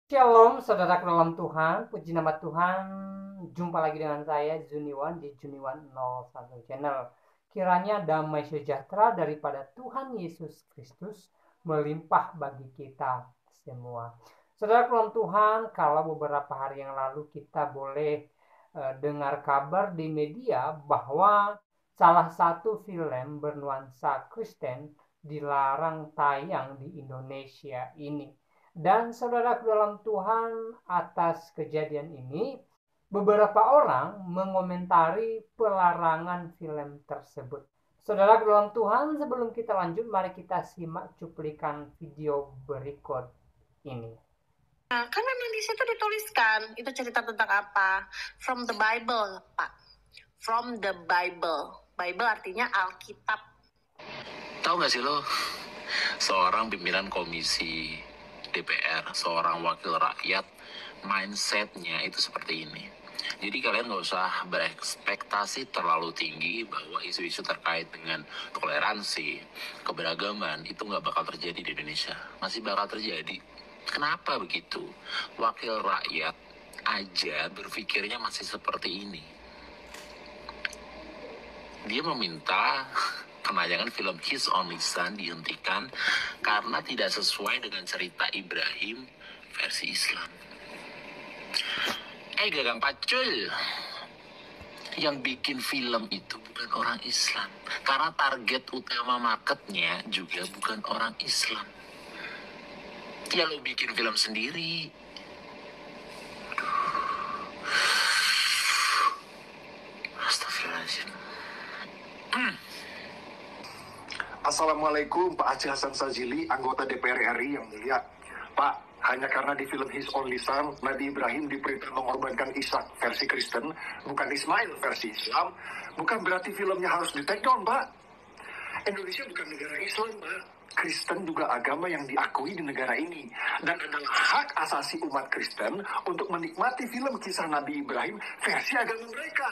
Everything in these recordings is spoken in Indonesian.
Shalom, saudaraku dalam Tuhan, puji nama Tuhan. Jumpa lagi dengan saya, Juniwan, di Juniwan 01 Channel. Kiranya damai sejahtera daripada Tuhan Yesus Kristus melimpah bagi kita semua. Saudaraku dalam Tuhan, kalau beberapa hari yang lalu kita boleh dengar kabar di media bahwa salah satu film bernuansa Kristen dilarang tayang di Indonesia ini. Dan saudara dalam Tuhan, atas kejadian ini, beberapa orang mengomentari pelarangan film tersebut. Saudara dalam Tuhan, sebelum kita lanjut, mari kita simak cuplikan video berikut ini. Nah, kan memang di situ dituliskan itu cerita tentang apa? From the Bible, Pak. From the Bible. Bible artinya Alkitab. Tahu nggak sih lo, seorang pimpinan komisi DPR, seorang wakil rakyat, mindsetnya itu seperti ini. Jadi kalian nggak usah berekspektasi terlalu tinggi bahwa isu-isu terkait dengan toleransi, keberagaman itu nggak bakal terjadi di Indonesia. Masih bakal terjadi. Kenapa begitu? Wakil rakyat aja berpikirnya masih seperti ini. Dia meminta penayangan film His Only Son dihentikan karena tidak sesuai dengan cerita Ibrahim versi Islam. Gagang Pacul, yang bikin film itu bukan orang Islam, karena target utama marketnya juga bukan orang Islam. Ya lo bikin film sendiri. Astagfirullahaladzim. Assalamualaikum Pak Aceh Hasan Sazili, anggota DPR RI yang mulia. Pak, hanya karena di film His Only Son, Nabi Ibrahim diperintah mengorbankan Ishak versi Kristen, bukan Ismail versi Islam, bukan berarti filmnya harus di-take down, Pak. Indonesia bukan negara Islam, Pak. Kristen juga agama yang diakui di negara ini. Dan adalah hak asasi umat Kristen untuk menikmati film kisah Nabi Ibrahim versi agama mereka.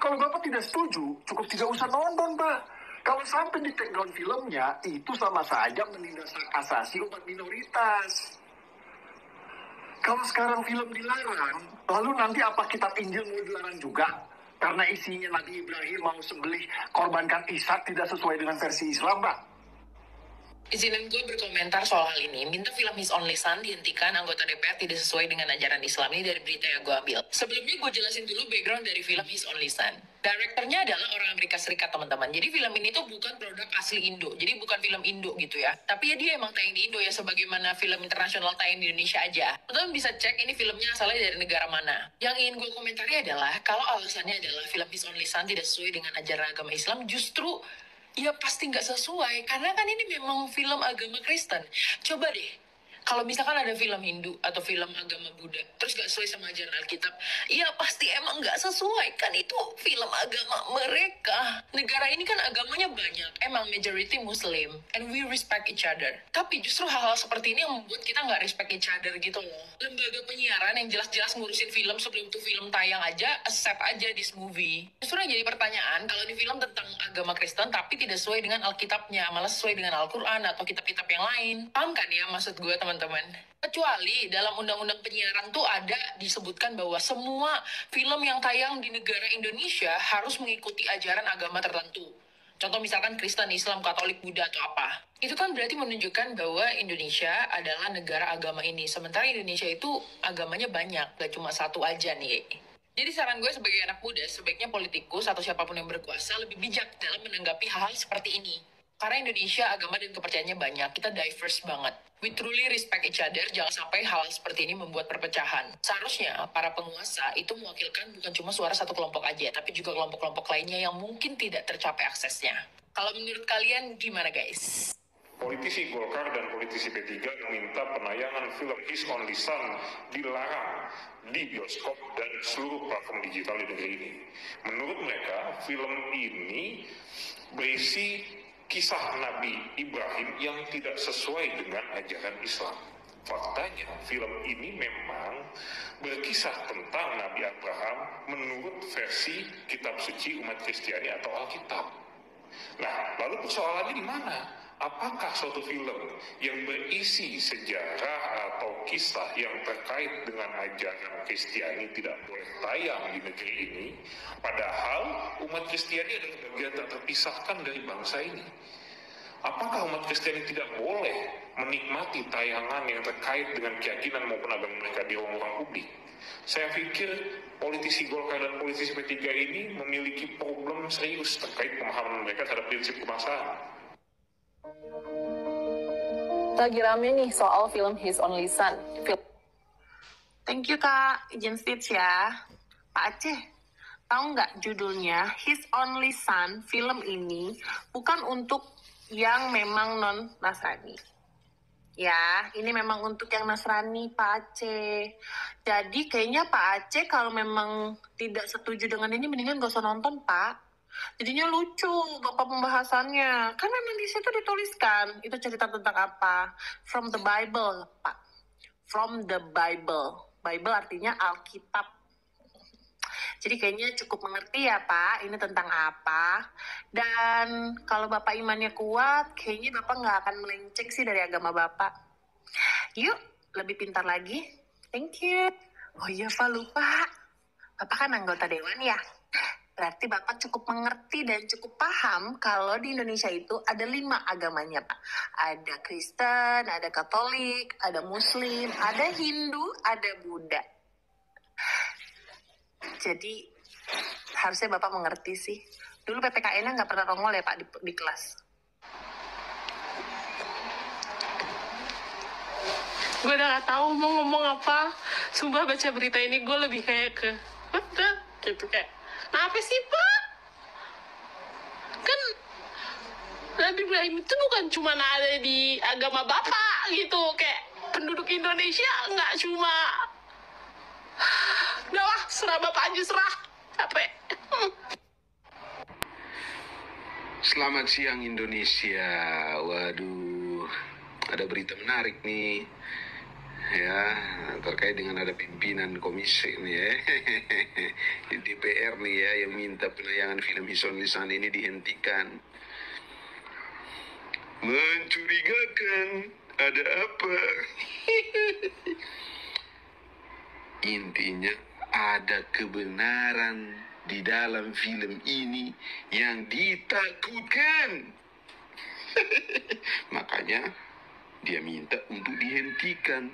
Kalau Bapak tidak setuju, cukup tidak usah nonton, Pak. Kalau sampai di take down filmnya, itu sama saja menindas hak asasi umat minoritas. Kalau sekarang film dilarang, lalu nanti apa kitab Injil mau dilarang juga? Karena isinya Nabi Ibrahim mau sembelih korbankan Ishak tidak sesuai dengan versi Islam, Pak. Izinin gue berkomentar soal hal ini. Minta film His Only Son dihentikan, anggota DPR tidak sesuai dengan ajaran Islam. Ini dari berita yang gue ambil. Sebelumnya gue jelasin dulu background dari film His Only Son. Direkturnya adalah orang Amerika Serikat, teman-teman. Jadi film ini tuh bukan produk asli Indo. Jadi bukan film Indo gitu ya. Tapi ya dia emang tayang di Indo ya, sebagaimana film internasional tayang di Indonesia aja. Teman-teman bisa cek ini filmnya asalnya dari negara mana. Yang ingin gue komentari adalah, kalau alasannya adalah film His Only Son tidak sesuai dengan ajaran agama Islam, justru ya pasti nggak sesuai, karena kan ini memang film agama Kristen. Coba deh, kalau misalkan ada film Hindu atau film agama Buddha, terus nggak sesuai sama ajaran Alkitab, ya pasti emang nggak sesuai, kan itu film agama mereka. Negara ini kan agamanya banyak, emang majority Muslim, and we respect each other. Tapi justru hal-hal seperti ini yang membuat kita nggak respect each other gitu loh. Lembaga penyiaran yang jelas-jelas ngurusin film sebelum tuh film tayang aja, accept aja this movie. Justru yang jadi pertanyaan, kalau di film tentang agama Kristen tapi tidak sesuai dengan Alkitabnya, malah sesuai dengan Al-Quran atau kitab-kitab yang lain. Paham kan ya maksud gue, teman-teman? Kecuali dalam undang-undang penyiaran tuh ada disebutkan bahwa semua film yang tayang di negara Indonesia harus mengikuti ajaran agama tertentu. Contoh misalkan Kristen, Islam, Katolik, Buddha, atau apa. Itu kan berarti menunjukkan bahwa Indonesia adalah negara agama ini. Sementara Indonesia itu agamanya banyak, gak cuma satu aja nih. Jadi saran gue sebagai anak muda, sebaiknya politikus atau siapapun yang berkuasa lebih bijak dalam menanggapi hal-hal seperti ini. Karena Indonesia agama dan kepercayaannya banyak, kita diverse banget. We truly respect each other, jangan sampai hal seperti ini membuat perpecahan. Seharusnya para penguasa itu mewakilkan bukan cuma suara satu kelompok aja, tapi juga kelompok-kelompok lainnya yang mungkin tidak tercapai aksesnya. Kalau menurut kalian gimana guys? Politisi Golkar dan politisi P3 meminta penayangan film His Only Son dilarang di bioskop dan seluruh platform digital di negeri ini. Menurut mereka, film ini berisi kisah Nabi Ibrahim yang tidak sesuai dengan ajaran Islam. Faktanya, film ini memang berkisah tentang Nabi Abraham menurut versi kitab suci umat Kristiani atau Alkitab. Nah, lalu persoalannya di mana? Apakah suatu film yang berisi sejarah atau kisah yang terkait dengan ajaran Kristiani tidak boleh tayang di negeri ini, padahal umat Kristiani adalah bagian tak terpisahkan dari bangsa ini? Apakah umat Kristiani tidak boleh menikmati tayangan yang terkait dengan keyakinan maupun agama mereka di ruang-ruang publik? Saya pikir politisi Golkar dan politisi P3 ini memiliki problem serius terkait pemahaman mereka terhadap prinsip kebangsaan. Lagi rame nih soal film His Only Son. Thank you Kak, izin speech ya. Pak Aceh, tahu nggak judulnya His Only Son? Film ini bukan untuk yang memang non-Nasrani. Ya, ini memang untuk yang Nasrani Pak Aceh. Jadi kayaknya Pak Aceh kalau memang tidak setuju dengan ini, mendingan gak usah nonton Pak. Jadinya lucu Bapak pembahasannya. Kan memang di situ dituliskan itu cerita tentang apa? From the Bible, Pak. From the Bible. Bible artinya Alkitab. Jadi kayaknya cukup mengerti ya Pak, ini tentang apa. Dan kalau Bapak imannya kuat, kayaknya Bapak nggak akan melenceng sih dari agama Bapak. Yuk, lebih pintar lagi. Thank you. Oh iya Pak, lupa. Bapak kan anggota Dewan ya? Berarti Bapak cukup mengerti dan cukup paham kalau di Indonesia itu ada 5 agamanya Pak. Ada Kristen, ada Katolik, ada Muslim, ada Hindu, ada Buddha. Jadi harusnya Bapak mengerti sih. Dulu PPKN-nya nggak pernah nongol ya Pak di kelas. Gue udah gak tahu mau ngomong apa. Sumpah baca berita ini gue lebih kayak ke what the? Gitu kayak kenapa sih Pak? Kan Nabi Ibrahim itu bukan cuma ada di agama Bapak gitu. Kayak penduduk Indonesia nggak cuma. Udah lah, serah Bapak aja, serah. Capek. Selamat siang Indonesia. Waduh, ada berita menarik nih. Ya, terkait dengan ada pimpinan komisi nih ya. Di DPR nih ya yang minta penayangan film His Only Son ini dihentikan. Mencurigakan, ada apa? Intinya ada kebenaran di dalam film ini yang ditakutkan. Makanya dia minta untuk dihentikan.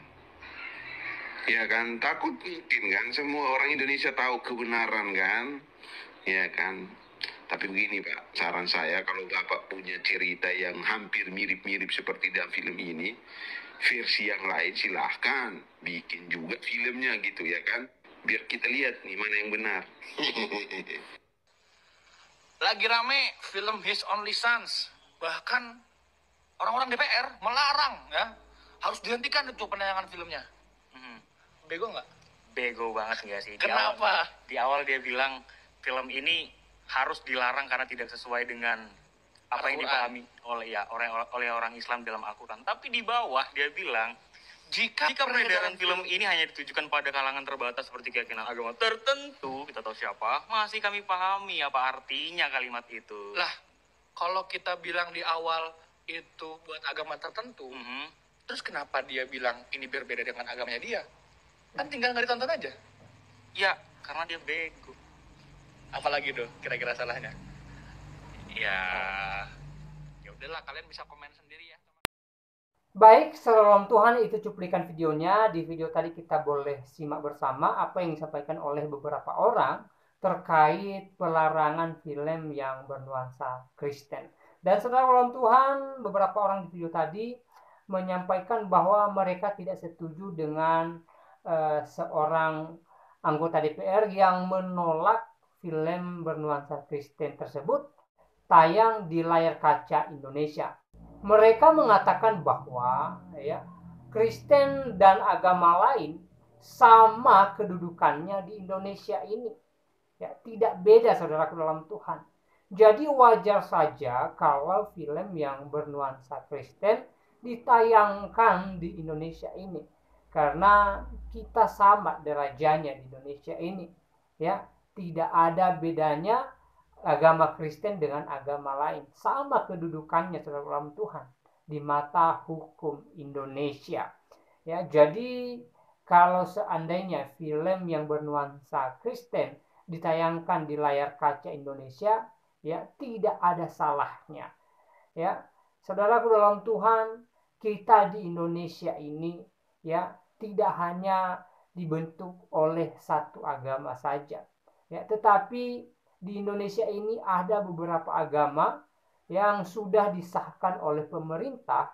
Ya kan, takut mungkin kan, semua orang Indonesia tahu kebenaran kan. Ya kan. Tapi begini Pak, saran saya kalau Bapak punya cerita yang hampir mirip-mirip seperti dalam film ini, versi yang lain silahkan bikin juga filmnya gitu ya kan. Biar kita lihat nih mana yang benar. Lagi rame film His Only Sons. Bahkan orang-orang DPR melarang ya. Harus dihentikan itu penayangan filmnya. Bego nggak? Bego banget nggak sih? Kenapa? Di awal dia bilang film ini harus dilarang karena tidak sesuai dengan apa yang dipahami oleh orang Islam dalam Al-Quran. Tapi di bawah dia bilang jika peredaran film ini hanya ditujukan pada kalangan terbatas seperti keyakinan agama tertentu, kita tahu siapa, masih kami pahami apa artinya kalimat itu. Lah, kalau kita bilang di awal itu buat agama tertentu, terus kenapa dia bilang ini berbeda dengan agamanya dia? Kan tinggal nggak ditonton aja. Ya, karena dia bego. Apalagi tuh kira-kira salahnya? Ya Udahlah, kalian bisa komen sendiri ya. Baik, saudara Tuhan, itu cuplikan videonya. Di video tadi kita boleh simak bersama apa yang disampaikan oleh beberapa orang terkait pelarangan film yang bernuansa Kristen. Dan saudara Tuhan, beberapa orang di video tadi menyampaikan bahwa mereka tidak setuju dengan seorang anggota DPR yang menolak film bernuansa Kristen tersebut tayang di layar kaca Indonesia. Mereka mengatakan bahwa ya, Kristen dan agama lain sama kedudukannya di Indonesia ini. Ya, tidak beda saudaraku dalam Tuhan. Jadi wajar saja kalau film yang bernuansa Kristen ditayangkan di Indonesia ini. Karena kita sama derajatnya di Indonesia ini. Ya, tidak ada bedanya agama Kristen dengan agama lain. Sama kedudukannya saudara dalam Tuhan di mata hukum Indonesia. Ya, jadi kalau seandainya film yang bernuansa Kristen ditayangkan di layar kaca Indonesia, ya tidak ada salahnya. Ya, saudaraku dalam Tuhan, kita di Indonesia ini ya tidak hanya dibentuk oleh satu agama saja. Ya, tetapi di Indonesia ini ada beberapa agama yang sudah disahkan oleh pemerintah,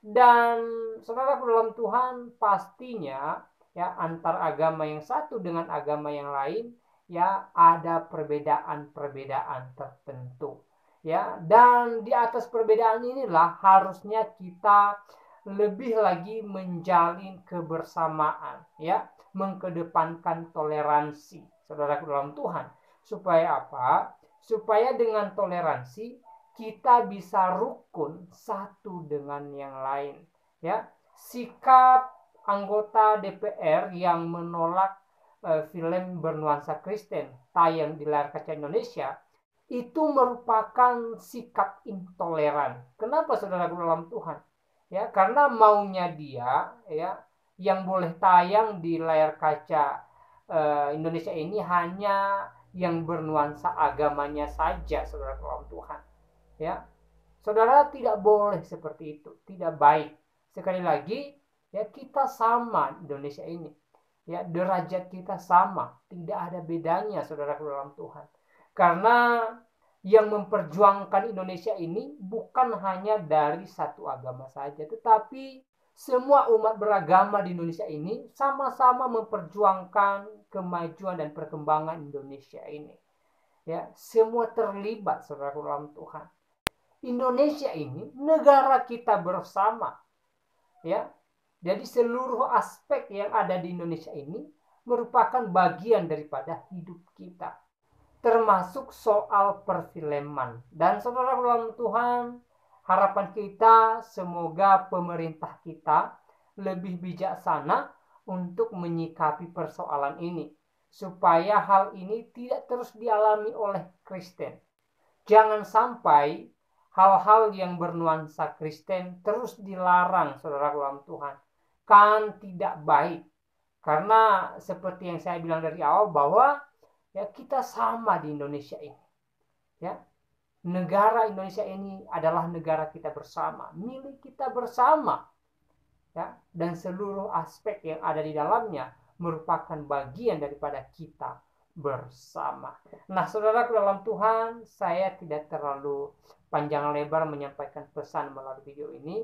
dan saudaraku dalam Tuhan, pastinya ya antar agama yang satu dengan agama yang lain ya ada perbedaan-perbedaan tertentu. Ya, dan di atas perbedaan inilah harusnya kita lebih lagi menjalin kebersamaan, ya, mengedepankan toleransi, saudaraku dalam Tuhan. Supaya apa? Supaya dengan toleransi kita bisa rukun satu dengan yang lain. Ya, sikap anggota DPR yang menolak film bernuansa Kristen tayang di layar kaca Indonesia itu merupakan sikap intoleran. Kenapa saudaraku dalam Tuhan? Ya, karena maunya dia ya yang boleh tayang di layar kaca Indonesia ini hanya yang bernuansa agamanya saja, saudara dalam Tuhan. Ya, saudara tidak boleh seperti itu, tidak baik. Sekali lagi, ya kita sama Indonesia ini. Ya, derajat kita sama, tidak ada bedanya, saudara dalam Tuhan. Karena yang memperjuangkan Indonesia ini bukan hanya dari satu agama saja, tetapi semua umat beragama di Indonesia ini sama-sama memperjuangkan kemajuan dan perkembangan Indonesia ini. Ya, semua terlibat, saudara dalam Tuhan. Indonesia ini negara kita bersama. Ya, jadi seluruh aspek yang ada di Indonesia ini merupakan bagian daripada hidup kita, termasuk soal perfilman. Dan saudara dalam Tuhan, harapan kita semoga pemerintah kita lebih bijaksana untuk menyikapi persoalan ini, supaya hal ini tidak terus dialami oleh Kristen. Jangan sampai hal-hal yang bernuansa Kristen terus dilarang, saudara dalam Tuhan. Kan tidak baik. Karena seperti yang saya bilang dari awal bahwa ya kita sama di Indonesia ini. Ya. Negara Indonesia ini adalah negara kita bersama, milik kita bersama. Ya, dan seluruh aspek yang ada di dalamnya merupakan bagian daripada kita bersama. Nah, saudaraku dalam Tuhan, saya tidak terlalu panjang lebar menyampaikan pesan melalui video ini.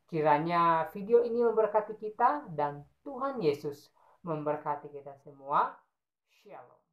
Kiranya video ini memberkati kita dan Tuhan Yesus memberkati kita semua. Shalom.